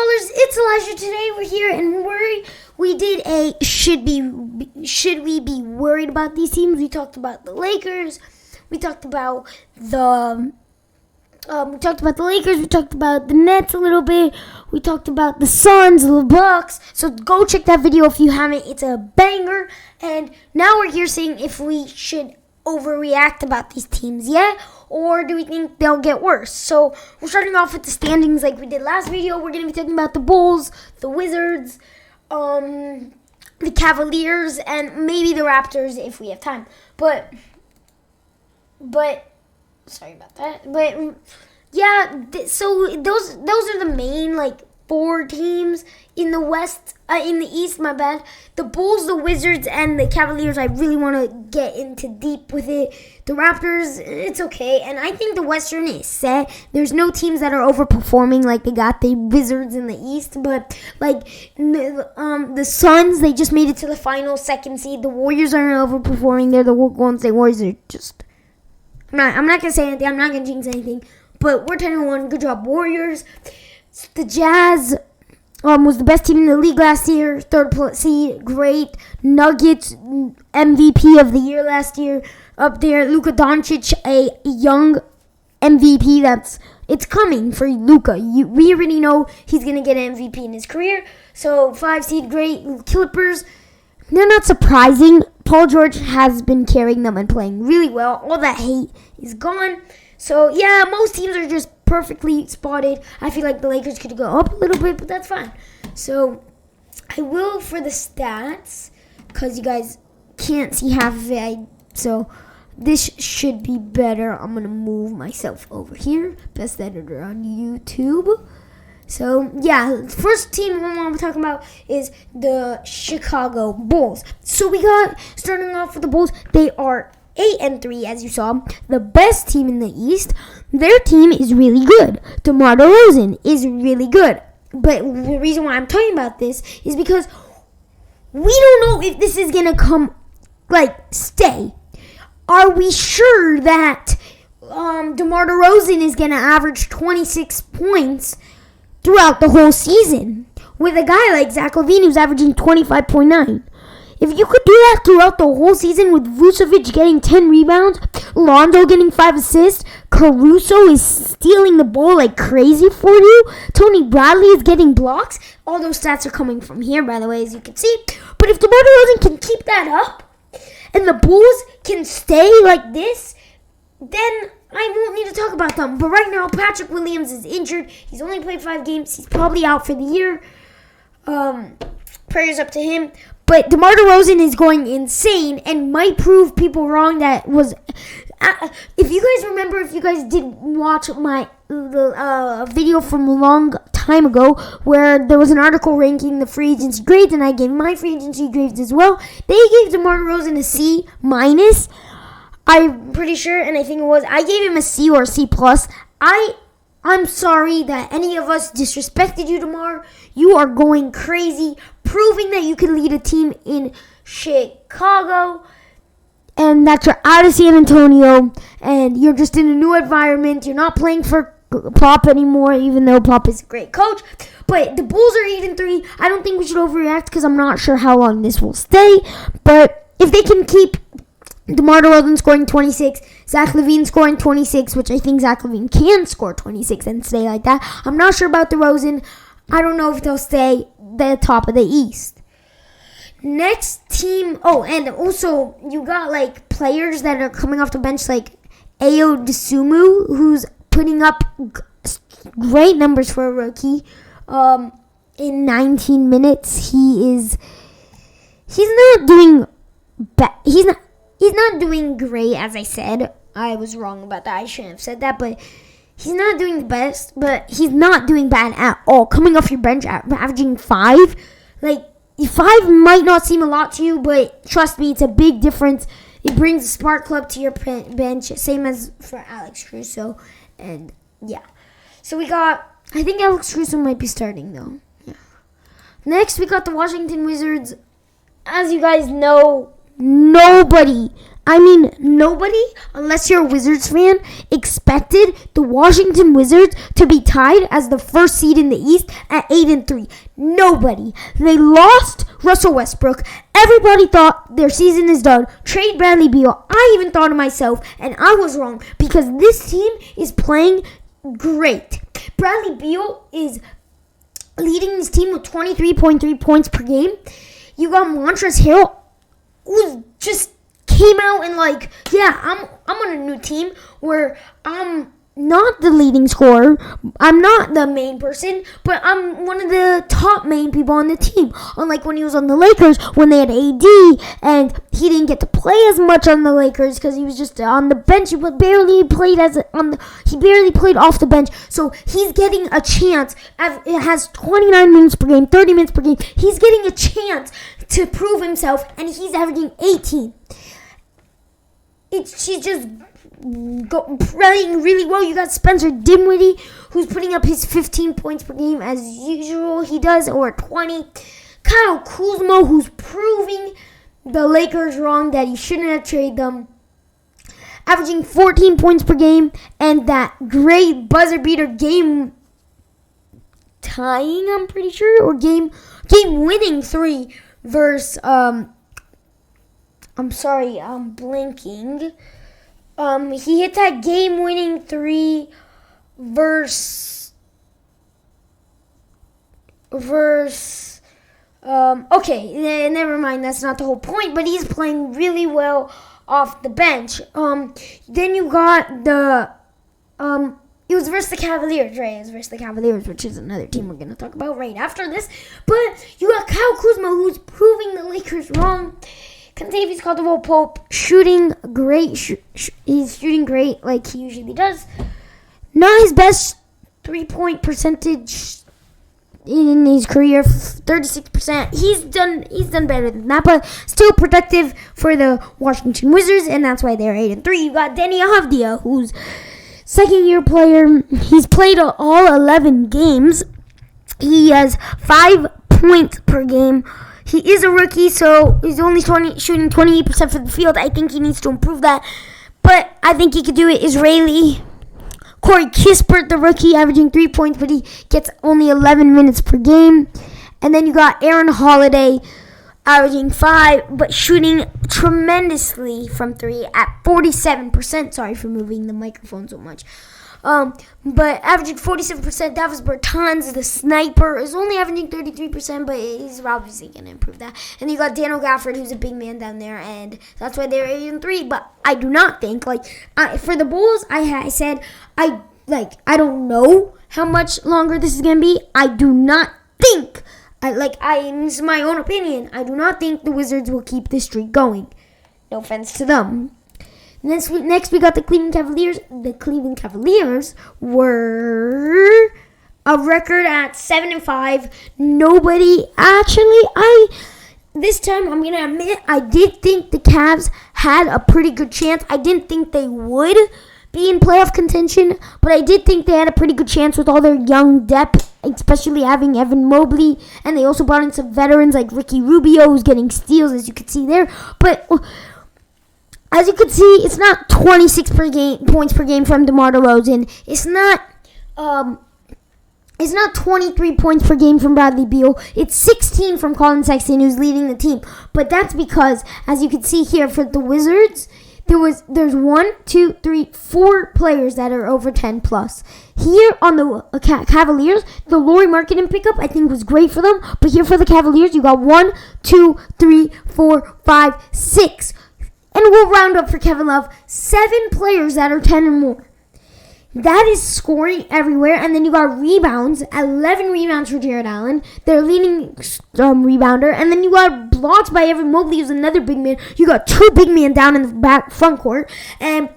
ballers? It's Elijah. Today we're here and we did a should we be worried about these teams? We talked about the Lakers. We talked about the Lakers. We talked about the Nets a little bit. We talked about the Suns, the Bucks. So go check that video if you haven't. It's a banger. And now we're here saying if we should overreact about these teams yet, or do we think they'll get worse? So we're starting off with the standings like we did last video. We're going to be talking about the Bulls, the Wizards, the Cavaliers, and maybe the Raptors if we have time. But sorry about that. But yeah, so those are the main four teams in the West, in the East. My bad. The Bulls, the Wizards, and the Cavaliers. I really want to get into deep with it. The Raptors, it's okay, and I think the Western is set. There's no teams that are overperforming like they got the Wizards in the East, but the Suns, they just made it to the final, second seed. The Warriors aren't overperforming. They're the Golden State Warriors. Are just I'm not gonna say anything. I'm not gonna jinx anything. But we're 10-1. Good job, Warriors. The Jazz was the best team in the league last year. Third seed, great. Nuggets, MVP of the year last year, up there. Luka Doncic, a young MVP. It's coming for Luka. We already know he's gonna get an MVP in his career. So 5 seed, great. Clippers, they're not surprising. Paul George has been carrying them and playing really well. All that hate is gone. So yeah, most teams are just perfectly spotted. I feel like the Lakers could go up a little bit, but that's fine. So I will for the stats, because you guys can't see half of it. So this should be better. I'm going to move myself over here. Best editor on YouTube. So, yeah, first team I'm talking about is the Chicago Bulls. So we got, starting off with the Bulls, they are 8-3, as you saw, the best team in the East. Their team is really good. DeMar DeRozan is really good. But the reason why I'm talking about this is because we don't know if this is going to stay. Are we sure that DeMar DeRozan is going to average 26 points throughout the whole season with a guy like Zach LaVine who's averaging 25.9? If you could do that throughout the whole season with Vucevic getting 10 rebounds, Lonzo getting 5 assists, Caruso is stealing the ball like crazy for you, Tony Bradley is getting blocks. All those stats are coming from here, by the way, as you can see. But if DeMar DeRozan can keep that up and the Bulls can stay like this, then I won't need to talk about them. But right now, Patrick Williams is injured. He's only played 5 games. He's probably out for the year. Prayers up to him. But DeMar DeRozan is going insane and might prove people wrong. That was, if you guys remember, if you guys did watch my video from a long time ago where there was an article ranking the free agency grades, and I gave my free agency grades as well. They gave DeMar DeRozan a C-. I'm pretty sure, and I think it was, I gave him a C or a C+. I'm sorry that any of us disrespected you, DeMar. You are going crazy, proving that you can lead a team in Chicago and that you're out of San Antonio and you're just in a new environment. You're not playing for Pop anymore, even though Pop is a great coach. But the Bulls are 8-3. I don't think we should overreact because I'm not sure how long this will stay. But if they can keep DeMar DeRozan scoring 26, Zach LaVine scoring 26, which I think Zach LaVine can score 26 and stay like that. I'm not sure about DeRozan. I don't know if they'll stay the top of the East. Next team, and also you got players that are coming off the bench like Ayo Dosunmu, who's putting up great numbers for a rookie. In 19 minutes, he's not doing bad. He's not doing great, as I said. I was wrong about that. I shouldn't have said that, but he's not doing the best, but he's not doing bad at all. Coming off your bench, averaging 5, 5 might not seem a lot to you, but trust me, it's a big difference. It brings a spark club to your bench, same as for Alex Caruso, and yeah. So I think Alex Caruso might be starting, though. Yeah. Next, we got the Washington Wizards. As you guys know, nobody, unless you're a Wizards fan, expected the Washington Wizards to be tied as the first seed in the East at 8-3. Nobody. They lost Russell Westbrook. Everybody thought their season is done. Trade Bradley Beal. I even thought of myself, and I was wrong because this team is playing great. Bradley Beal is leading his team with 23.3 points per game. You got Montrezl Harrell, who just came out and I'm on a new team where I'm not the leading scorer. I'm not the main person, but I'm one of the top main people on the team. Unlike when he was on the Lakers, when they had AD, and he didn't get to play as much on the Lakers because he was just on the bench. He barely played off the bench. So he's getting a chance. It has 29 minutes per game, 30 minutes per game. He's getting a chance to prove himself, and he's averaging 18. She's just playing really well. You got Spencer Dinwiddie, who's putting up his 15 points per game as usual. He does, or 20. Kyle Kuzma, who's proving the Lakers wrong that he shouldn't have traded them, averaging 14 points per game, and that great buzzer beater game tying, I'm pretty sure, or game winning 3 versus I'm sorry, I'm blinking. He hit that game-winning 3 versus okay, never mind. That's not the whole point. But he's playing really well off the bench. Then you got the it was versus the Cavaliers, right? It was versus the Cavaliers, which is another team we're gonna talk about right after this. But you got Kyle Kuzma, who's proving the Lakers wrong. Kentavious Caldwell-Pope shooting great. He's shooting great like he usually does. Not his best 3-point percentage in his career, 36%. He's done better than that, but still productive for the Washington Wizards, and that's why they're 8-3. You got Deni Avdija, who's second-year player. He's played all 11 games. He has 5 points per game. He is a rookie, so he's only shooting 28% from the field. I think he needs to improve that, but I think he could do it. Israeli Corey Kispert, the rookie, averaging 3 points, but he gets only 11 minutes per game. And then you got Aaron Holiday, averaging 5, but shooting tremendously from 3 at 47%. Sorry for moving the microphone so much. But averaging 47%. Davis Bertans, the sniper, is only averaging 33%, but he's obviously going to improve that. And you got Daniel Gafford, who's a big man down there, and that's why they're 8-3. But I do not think, for the Bulls, I said, I don't know how much longer this is going to be. I do not think, this is my own opinion, I do not think the Wizards will keep this streak going. No offense to them. Next we got the Cleveland Cavaliers. The Cleveland Cavaliers were a record at 7-5. This time I'm going to admit, I did think the Cavs had a pretty good chance. I didn't think they would be in playoff contention, but I did think they had a pretty good chance with all their young depth, especially having Evan Mobley, and they also brought in some veterans like Ricky Rubio, who's getting steals, as you can see there. But as you can see, it's not 26 points per game from DeMar DeRozan. It's not 23 points per game from Bradley Beal. It's 16 from Colin Sexton, who's leading the team. But that's because, as you can see here, for the Wizards, there's 4 players that are over 10 plus. Here on the Cavaliers, the Lauri Markkanen pickup I think was great for them. But here for the Cavaliers, you got 1, 2, 3, 4, 5, 6. And we'll round up for Kevin Love, 7 players that are 10 and more. That is scoring everywhere. And then you got rebounds, 11 rebounds for Jared Allen. They're leading rebounder. And then you got blocks by Evan Mobley, who's another big man. You got 2 big men down in the front court. And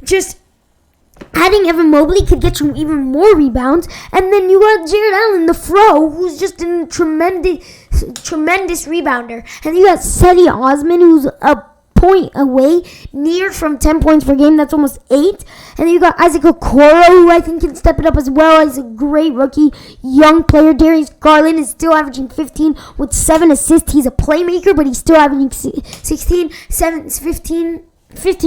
just adding Evan Mobley could get you even more rebounds. And then you got Jared Allen, the fro, who's just a tremendous rebounder. And you got Cedi Osman, who's a point away, near from 10 points per game. That's almost 8. And then you got Isaac Okoro, who I think can step it up as well. He's a great rookie, young player. Darius Garland is still averaging 15 with 7 assists. He's a playmaker, but he's still averaging 16, 7, 15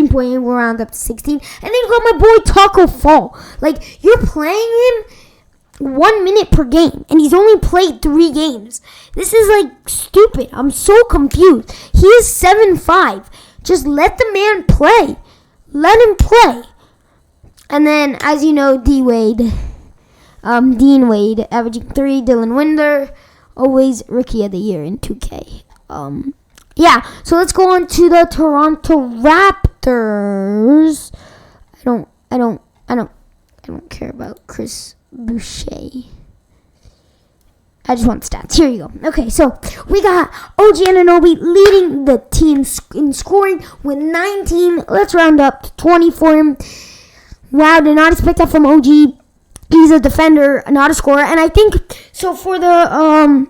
point, we'll round up to 16. And then you got my boy Taco Fall. Like, you're playing him 1 minute per game, and he's only played 3 games. This is, like, stupid. I'm so confused. He is 7'5". Just let the man play. Let him play. And then, as you know, Dean Wade, averaging 3. Dylan Winder, always Rookie of the Year in 2K. Yeah, so let's go on to the Toronto Raptors. I don't care about Chris Boucher. I just want stats. Here you go. Okay, so we got OG Anunoby leading the team in scoring with 19. Let's round up to 20 for him. Wow, did not expect that from OG. He's a defender, not a scorer. And I think, so for the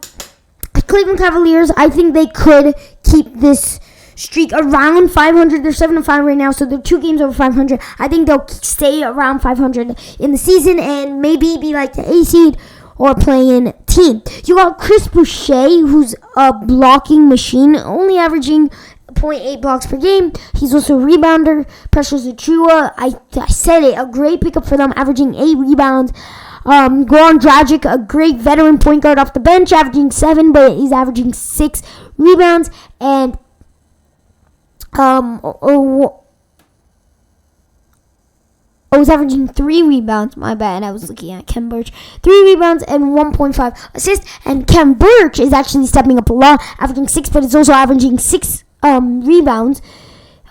Cleveland Cavaliers, I think they could keep this streak around 500. They're 7-5 right now, so they're 2 games over 500. I think they'll stay around 500 in the season and maybe be like the A seed or playing team. You got Chris Boucher, who's a blocking machine, only averaging 0.8 blocks per game. He's also a rebounder. Precious Achiuwa, I said it, a great pickup for them, averaging 8 rebounds. Goran Dragic, a great veteran point guard off the bench, averaging 7, but he's averaging 6 rebounds. And he's averaging 3 rebounds. My bad, I was looking at Kem Birch. 3 rebounds and 1.5 assists. And Kem Birch is actually stepping up a lot, averaging 6, but he's also averaging 6 rebounds.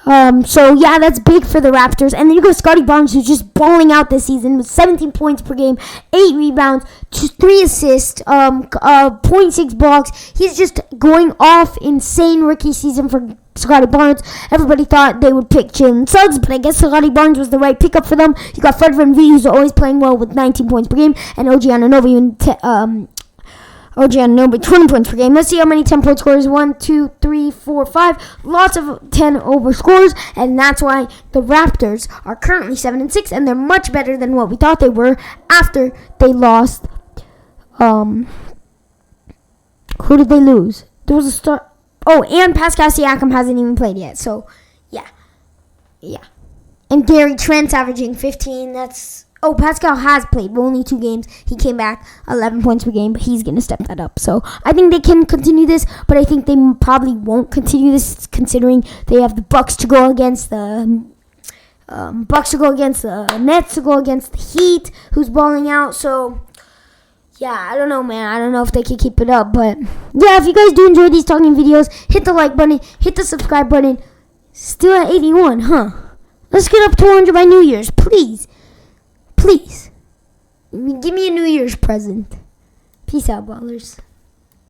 So, yeah, that's big for the Raptors. And then you got Scotty Barnes, who's just balling out this season with 17 points per game, 8 rebounds, 3 assists, 0.6 blocks. He's just going off. Insane rookie season for Scotty Barnes. Everybody thought they would pick Jalen Suggs, but I guess Scotty Barnes was the right pickup for them. You got Fred VanVleet, who's always playing well with 19 points per game, and OG Anunoby, 20 points per game. Let's see how many 10-point scorers. 1, 2, 3, 4, 5. Lots of 10 over scores, and that's why the Raptors are currently 7-6, and they're much better than what we thought they were after they lost. Who did they lose? There was a start. Oh, and Pascal Siakam hasn't even played yet. So, yeah. And Gary Trent's averaging 15. Pascal has played, but only 2 games. He came back 11 points per game, but he's going to step that up. So I think they can continue this, but I think they probably won't continue this considering they have the Bucks to go against, the Nets to go against the Heat, who's balling out. So, yeah, I don't know, man. I don't know if they can keep it up, but yeah, if you guys do enjoy these talking videos, hit the like button, hit the subscribe button. Still at 81, huh? Let's get up to 100 by New Year's, please. Please. Give me a New Year's present. Peace out, ballers.